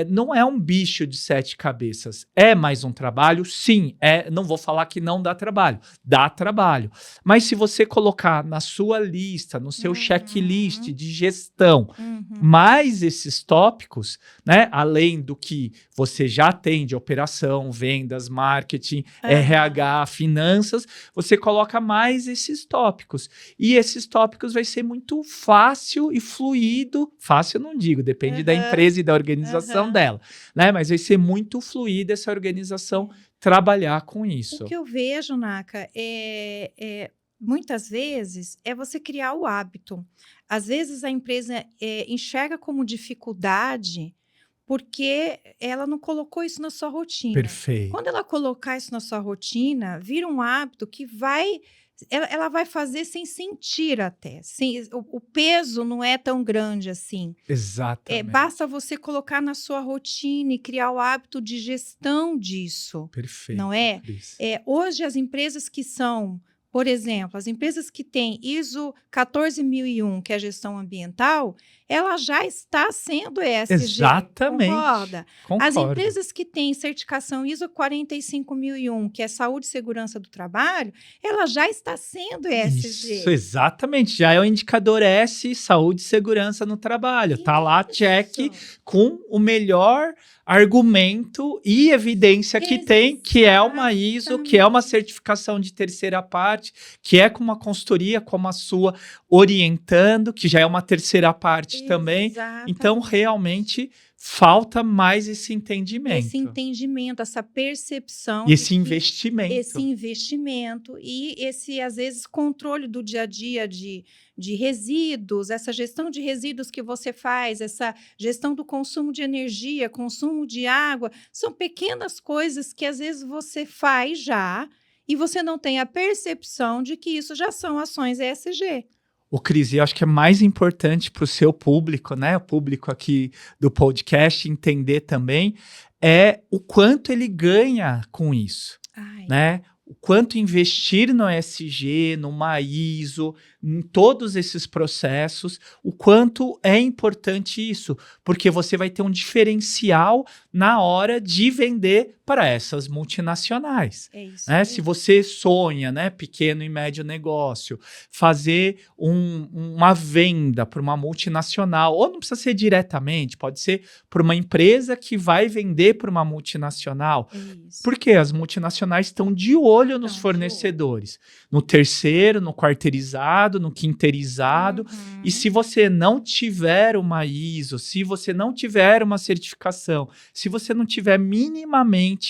não é um bicho de 7 cabeças. É mais um trabalho? Sim. Não vou falar que não dá trabalho. Dá trabalho. Mas se você colocar na sua lista, no seu checklist de gestão, mais esses tópicos, né? Além do que você já tem de operação, vendas, marketing, RH, finanças, você coloca mais esses tópicos. E esses tópicos vai ser muito fácil e fluido. Fácil eu não digo, depende da empresa e da organização dela, né? Mas vai ser muito fluido essa organização trabalhar com isso. O que eu vejo, Naka, muitas vezes é você criar o hábito. Às vezes a empresa enxerga como dificuldade porque ela não colocou isso na sua rotina. Perfeito. Quando ela colocar isso na sua rotina, vira um hábito que ela vai fazer sem sentir até. O peso não é tão grande assim. Exatamente. Basta você colocar na sua rotina e criar o hábito de gestão disso. Perfeito. Não é? Hoje as empresas que são, por exemplo, as empresas que têm ISO 14001, que é a gestão ambiental, ela já está sendo ESG. Exatamente. Concorda? Concordo. As empresas que têm certificação ISO 45001, que é saúde e segurança do trabalho, ela já está sendo ESG. Isso, exatamente. Já é o indicador S, saúde e segurança no trabalho. Tá lá, check, com o melhor argumento e evidência que tem, que é uma ISO, que é uma certificação de terceira parte, que é com uma consultoria como a sua, orientando, que já é uma terceira parte também. Então, realmente, falta mais esse entendimento. Esse entendimento, essa percepção. E esse investimento. Esse investimento e esse, às vezes, controle do dia a dia de resíduos, essa gestão de resíduos que você faz, essa gestão do consumo de energia, consumo de água, são pequenas coisas que, às vezes, você faz já e você não tem a percepção de que isso já são ações ESG. Cris, eu acho que é mais importante para o seu público, né? O público aqui do podcast entender também o quanto ele ganha com isso, né? O quanto investir no ESG, numa ISO, em todos esses processos, o quanto é importante isso, porque você vai ter um diferencial na hora de vender para essas multinacionais. É isso. Né? Se você sonha, né, pequeno e médio negócio, fazer uma venda para uma multinacional, ou não precisa ser diretamente, pode ser para uma empresa que vai vender para uma multinacional. Porque as multinacionais estão de olho nos fornecedores, no terceiro, no quarteirizado, no quinteirizado. E se você não tiver uma ISO, se você não tiver uma certificação, se você não tiver minimamente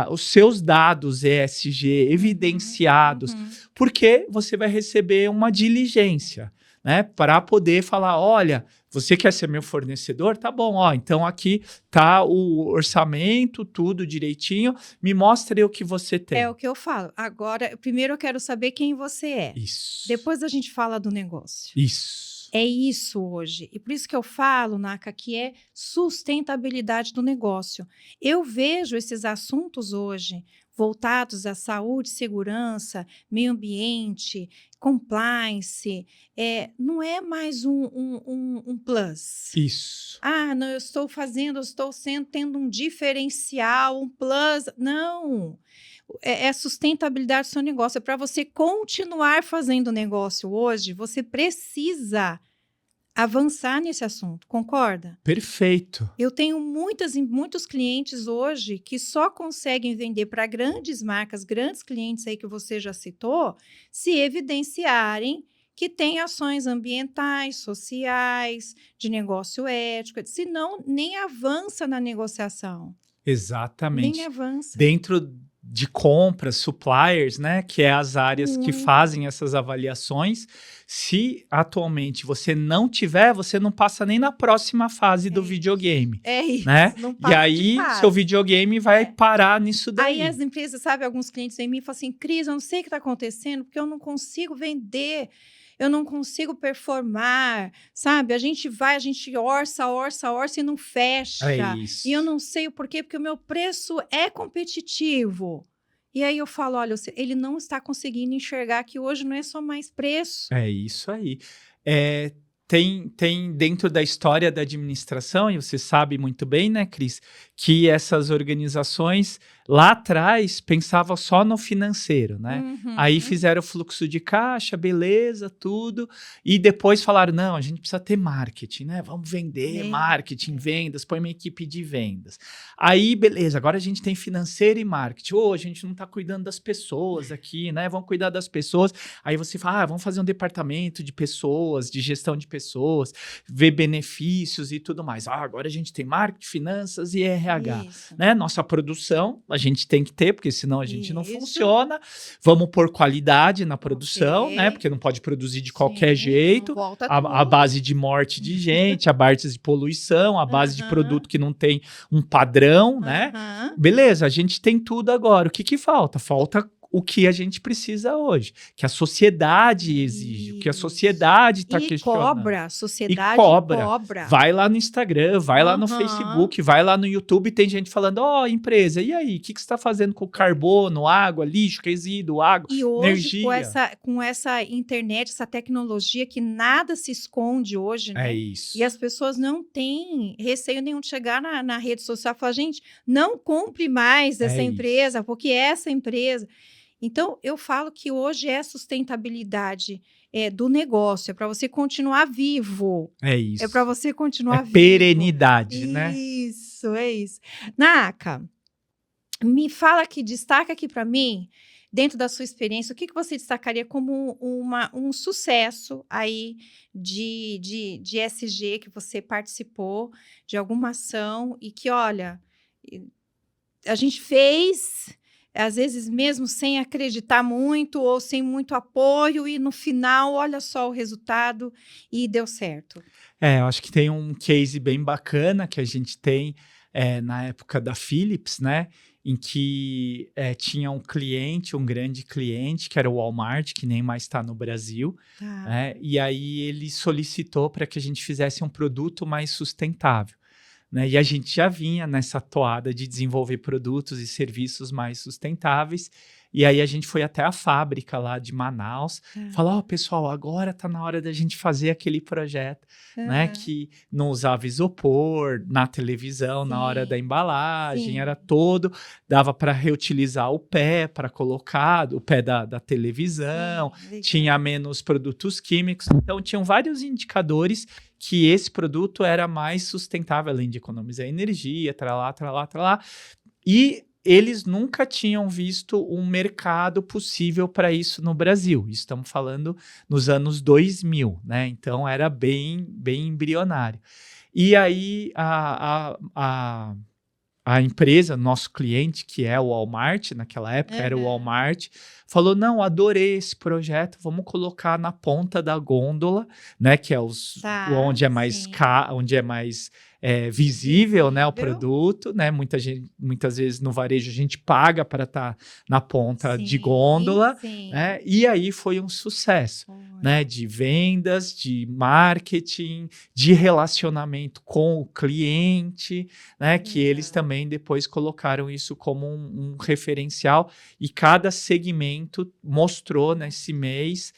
os seus dados ESG evidenciados, porque você vai receber uma diligência. né? Para poder falar, olha, você quer ser meu fornecedor? Tá bom, ó, então aqui tá o orçamento, tudo direitinho, me mostre o que você É tem. o que eu falo. Agora, primeiro eu quero saber quem você é. Isso. Depois a gente fala do negócio. Isso. É isso hoje. E por isso que eu falo, Naka, que é sustentabilidade do negócio. Eu vejo esses assuntos hoje voltados à saúde, segurança, meio ambiente, compliance. Não é mais um plus. Isso. Ah, não, eu estou tendo um diferencial, um plus. Não. É sustentabilidade do seu negócio. É para você continuar fazendo negócio hoje, você precisa avançar nesse assunto, concorda? Perfeito. Eu tenho muitos clientes hoje que só conseguem vender para grandes marcas, grandes clientes aí que você já citou, se evidenciarem que tem ações ambientais, sociais, de negócio ético, senão nem avança na negociação. Exatamente. Nem avança. Dentro de compras, suppliers, né, que é as áreas que fazem essas avaliações, se atualmente você não tiver, você não passa nem na próxima fase do videogame. É isso, né? não E passa de aí, fase. seu videogame vai parar nisso daí. Aí as empresas, sabe, alguns clientes em mim falam assim, Cris, eu não sei o que está acontecendo, porque eu não consigo vender, eu não consigo performar, sabe? A gente orça e não fecha. É isso. E eu não sei o porquê, porque o meu preço é competitivo. E aí eu falo, olha, ele não está conseguindo enxergar que hoje não é só mais preço. É isso aí. Tem dentro da história da administração, e você sabe muito bem, né, Cris, que essas organizações lá atrás pensavam só no financeiro, né? Aí fizeram o fluxo de caixa, beleza, tudo, e depois falaram, não, a gente precisa ter marketing, né? Vamos vender, marketing, vendas, põe uma equipe de vendas. Aí, beleza, agora a gente tem financeiro e marketing. A gente não tá cuidando das pessoas aqui, né? Vamos cuidar das pessoas. Aí você fala, vamos fazer um departamento de pessoas, de gestão de pessoas, ver benefícios e tudo mais. Agora a gente tem marketing, finanças e RH, né? Nossa produção, a gente tem que ter, porque senão a gente não funciona. Vamos pôr qualidade na produção, né? Porque não pode produzir de qualquer jeito. A base de morte de gente, a base de poluição, a base de produto que não tem um padrão, né? Beleza, a gente tem tudo agora. O que falta? Falta o que a gente precisa hoje, que a sociedade exige, o que a sociedade está questionando. A sociedade cobra. Vai lá no Instagram, vai lá no Facebook, vai lá no YouTube, tem gente falando, empresa, e aí, o que você está fazendo com carbono, água, lixo, resíduo, água, e hoje, energia? Com essa internet, essa tecnologia que nada se esconde hoje, né? É isso. E as pessoas não têm receio nenhum de chegar na rede social e falar, gente, não compre mais dessa empresa, porque essa empresa... Então, eu falo que hoje é sustentabilidade do negócio, é para você continuar vivo. É isso. É para você continuar vivo. Perenidade, né? Isso, é isso. Naka, me fala aqui, destaca aqui para mim, dentro da sua experiência, o que você destacaria como um sucesso aí de ESG que você participou, de alguma ação e que, olha, a gente fez... às vezes mesmo sem acreditar muito ou sem muito apoio e no final, olha só o resultado e deu certo. Eu acho que tem um case bem bacana que a gente tem na época da Philips, né? Em que tinha um cliente, um grande cliente, que era o Walmart, que nem mais está no Brasil. Né? E aí ele solicitou para que a gente fizesse um produto mais sustentável. Né? E a gente já vinha nessa toada de desenvolver produtos e serviços mais sustentáveis. E aí a gente foi até a fábrica lá de Manaus, falou, pessoal, agora está na hora da gente fazer aquele projeto, né? Que não usava isopor na televisão, na hora da embalagem, era todo, dava para reutilizar o pé, para colocar o pé da televisão, tinha menos produtos químicos, então tinham vários indicadores que esse produto era mais sustentável, além de economizar energia, tralá. E eles nunca tinham visto um mercado possível para isso no Brasil. Estamos falando nos anos 2000, né? Então era bem embrionário. E aí a empresa, nosso cliente, que é o Walmart, naquela época era o Aham. Walmart, falou: não, adorei esse projeto, vamos colocar na ponta da gôndola, né? Que é Tá, onde é mais, sim. onde é mais visível, né, o Visível. produto, né? Muitas vezes no varejo a gente paga para estar na ponta de Sim, gôndola, sim. né? E aí foi um sucesso, né? Olha. De vendas, de marketing, de relacionamento com o cliente, né, que eles Legal. também depois colocaram isso como um referencial e cada segmento mostrou nesse mês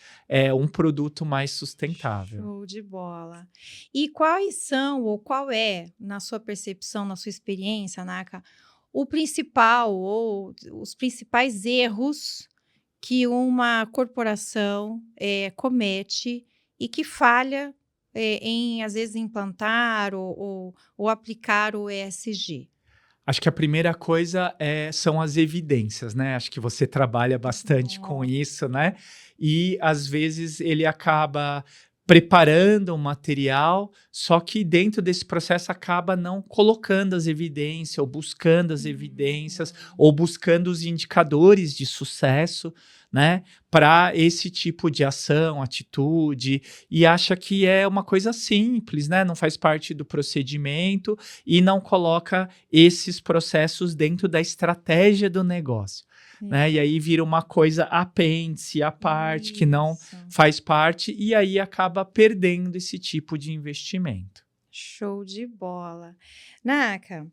um produto mais sustentável. Show de bola. E quais são, ou qual é, na sua percepção, na sua experiência, Naka, o principal ou os principais erros que uma corporação comete e que falha em, às vezes, implantar ou aplicar o ESG? Acho que a primeira coisa são as evidências, né? Acho que você trabalha bastante com Ó, isso, né? E às vezes ele acaba preparando um material, só que dentro desse processo acaba não colocando as evidências, ou buscando as evidências, uhum. ou buscando os indicadores de sucesso, né? Para esse tipo de ação, atitude, e acha que é uma coisa simples, né? Não faz parte do procedimento e não coloca esses processos dentro da estratégia do negócio, né? E aí vira uma coisa apêndice, à parte, que não Isso. faz parte, e aí acaba perdendo esse tipo de investimento. Show de bola. Naka,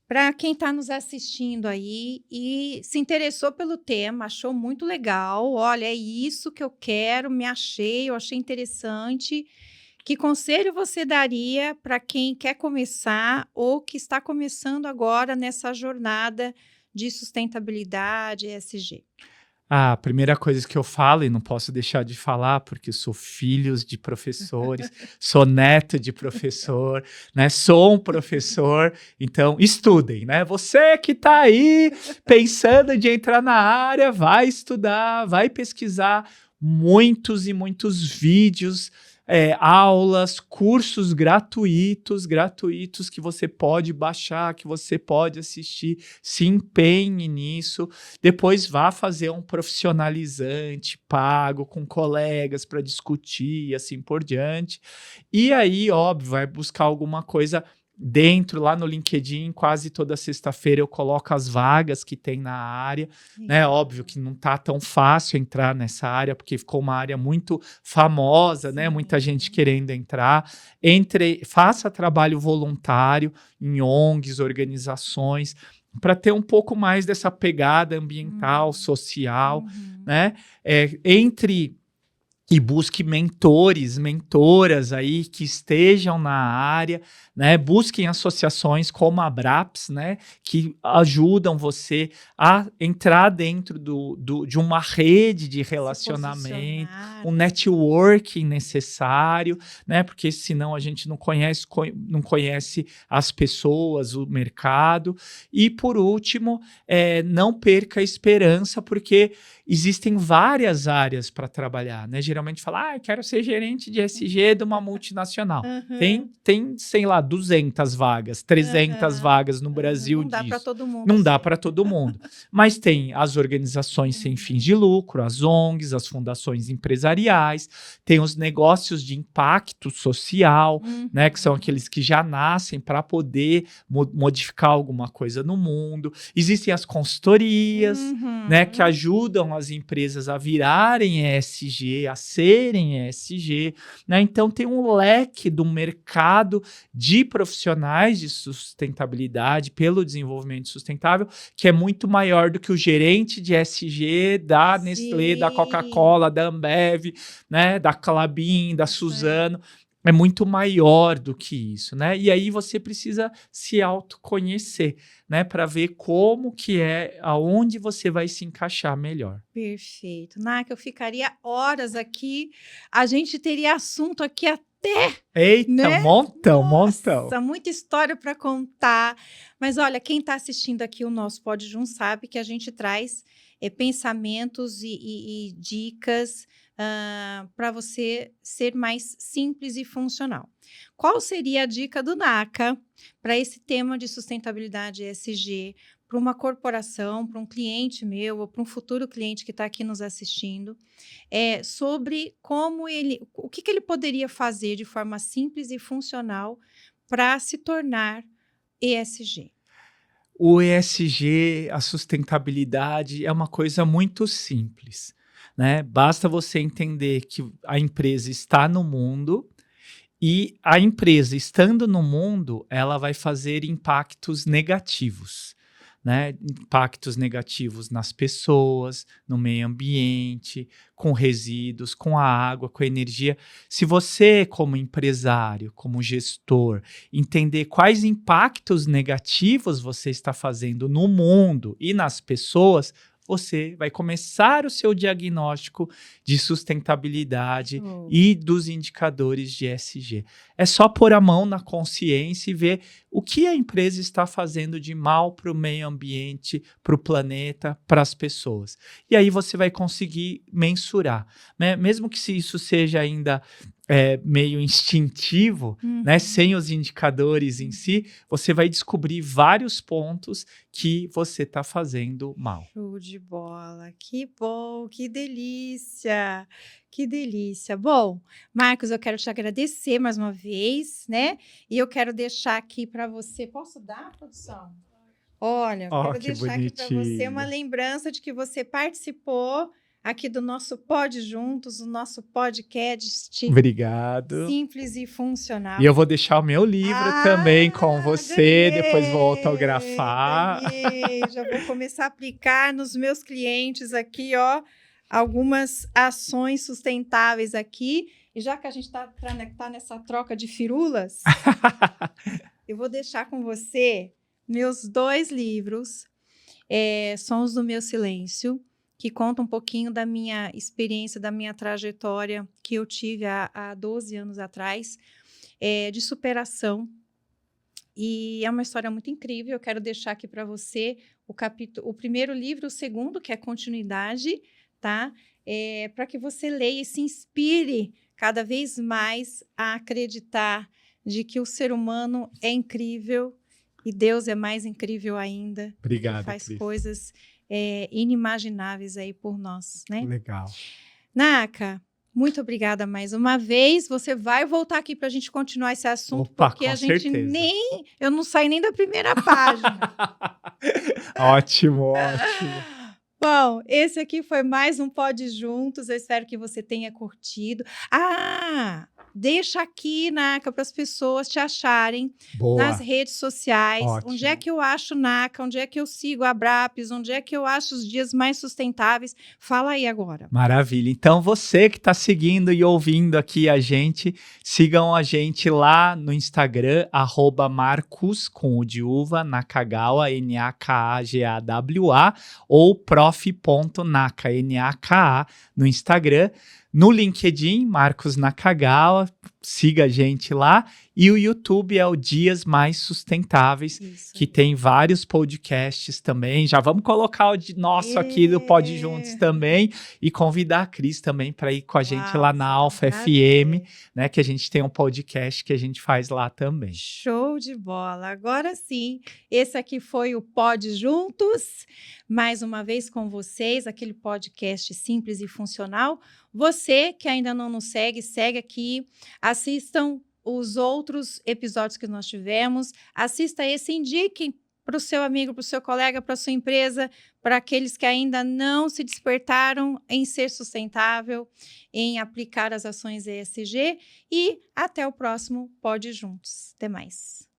para quem está nos assistindo aí e se interessou pelo tema, achou muito legal, olha, é isso que eu quero, me achei, eu achei interessante. Que conselho você daria para quem quer começar ou que está começando agora nessa jornada de sustentabilidade ESG? A primeira coisa que eu falo, e não posso deixar de falar, porque sou filhos de professores, sou neto de professor, né? Sou um professor, então estudem, né? Você que está aí pensando de entrar na área, vai estudar, vai pesquisar muitos e muitos vídeos, aulas, cursos gratuitos que você pode baixar, que você pode assistir, se empenhe nisso. Depois vá fazer um profissionalizante pago com colegas para discutir e assim por diante. E aí, óbvio, vai buscar alguma coisa dentro, lá no LinkedIn, quase toda sexta-feira eu coloco as vagas que tem na área, né? Óbvio Legal. que não tá tão fácil entrar nessa área, porque ficou uma área muito famosa, né? Muita gente Sim. querendo entrar. Faça trabalho voluntário em ONGs, organizações, para ter um pouco mais dessa pegada ambiental, Uhum. social, Uhum. né? Entre e busque mentores, mentoras aí que estejam na área, né? Busquem associações como a Abraps, né? Que ajudam você a entrar dentro de uma rede de Se relacionamento, posicionar, um né? networking necessário, né? Porque senão a gente não conhece as pessoas, o mercado. E por último, não perca a esperança, porque existem várias áreas para trabalhar, né? Geralmente fala, quero ser gerente de SG de uma multinacional. Aham, Tem, sei lá, 200 vagas, 300 aham, vagas no aham. Brasil Não dá para disso. todo mundo Não dá ser. para todo mundo. Mas tem as organizações sem fins de Uhum. lucro, as ONGs, as fundações empresariais, tem os negócios de impacto social, né, que são Uhum. aqueles que já nascem para poder modificar alguma coisa no mundo. Existem as consultorias, né, que Uhum. ajudam as empresas a virarem ESG, a serem ESG, né? Então tem um leque do mercado de profissionais de sustentabilidade pelo desenvolvimento sustentável que é muito maior do que o gerente de ESG da Nestlé, da Sim, Coca-Cola, da Ambev, né, da Klabin, da isso aí. Suzano. É muito maior do que isso, né? E aí você precisa se autoconhecer, né, para ver como que aonde você vai se encaixar melhor. Perfeito. Naka, eu ficaria horas aqui, a gente teria assunto aqui até, Eita, né? montão, montão. Nossa, muita história para contar. Mas olha, quem está assistindo aqui o nosso Pod Jun sabe que a gente traz pensamentos e dicas para você ser mais simples e funcional. Qual seria a dica do NACA para esse tema de sustentabilidade ESG, para uma corporação, para um cliente meu ou para um futuro cliente que está aqui nos assistindo, sobre o que ele poderia fazer de forma simples e funcional para se tornar ESG? O ESG, a sustentabilidade, é uma coisa muito simples, né? Basta você entender que a empresa está no mundo e a empresa estando no mundo, ela vai fazer impactos negativos, né? Impactos negativos nas pessoas, no meio ambiente, com resíduos, com a água, com a energia. Se você, como empresário, como gestor, entender quais impactos negativos você está fazendo no mundo e nas pessoas, você vai começar o seu diagnóstico de sustentabilidade e dos indicadores de ESG. É só pôr a mão na consciência e ver o que a empresa está fazendo de mal para o meio ambiente, para o planeta, para as pessoas. E aí você vai conseguir mensurar, né? Mesmo que se isso seja ainda meio instintivo, né? Sem os indicadores em si, você vai descobrir vários pontos que você está fazendo mal. Show de bola, que bom, que delícia, que delícia. Bom, Marcos, eu quero te agradecer mais uma vez, né? E eu quero deixar aqui para você, posso dar, produção? Olha, eu quero Que deixar aqui para você uma bonitinho. lembrança de que você participou aqui do nosso Pod Juntos, o nosso podcast Obrigado. simples e funcional. E eu vou deixar o meu livro também com você, depois vou autografar. Ganhei. Já vou começar a aplicar nos meus clientes aqui, ó, algumas ações sustentáveis aqui. E já que a gente está nessa troca de firulas, eu vou deixar com você meus 2 livros, Sons do Meu Silêncio, que conta um pouquinho da minha experiência, da minha trajetória que eu tive há 12 anos atrás, de superação. E é uma história muito incrível. Eu quero deixar aqui para você o primeiro livro, o segundo, que é continuidade, tá? Para que você leia e se inspire cada vez mais a acreditar de que o ser humano é incrível e Deus é mais incrível ainda. Obrigado, faz Cris. coisas inimagináveis aí por nós, né? Legal. Naka, muito obrigada mais uma vez. Você vai voltar aqui para a gente continuar esse assunto, Opa, porque com a gente certeza. eu não saí nem da primeira página. Ótimo, ótimo. Bom, esse aqui foi mais um Pod Juntos. Eu espero que você tenha curtido. Deixa aqui, Naka, para as pessoas te acharem nas Boa. redes sociais. Ótimo. Onde é que eu acho Naka? Onde é que eu sigo a Abrapes? Onde é que eu acho os dias mais sustentáveis? Fala aí agora. Maravilha. Então, você que está seguindo e ouvindo aqui a gente, sigam a gente lá no Instagram, @Marcos, com o de uva, Nakagawa, Nakagawa, ou prof.naka, Naka, no Instagram. No LinkedIn, Marcos Nakagawa, siga a gente lá. E o YouTube é o Dias Mais Sustentáveis, Isso. que tem vários podcasts também. Já vamos colocar o nosso aqui do Pod Juntos também e convidar a Cris também para ir com a gente lá na Alfa FM, né? Que a gente tem um podcast que a gente faz lá também. Show de bola! Agora sim, esse aqui foi o Pod Juntos, mais uma vez com vocês, aquele podcast simples e funcional. Você que ainda não nos segue, segue aqui, assistam os outros episódios que nós tivemos, assista esse, indiquem para o seu amigo, para o seu colega, para a sua empresa, para aqueles que ainda não se despertaram em ser sustentável, em aplicar as ações ESG, e até o próximo Pod Juntos. Até mais.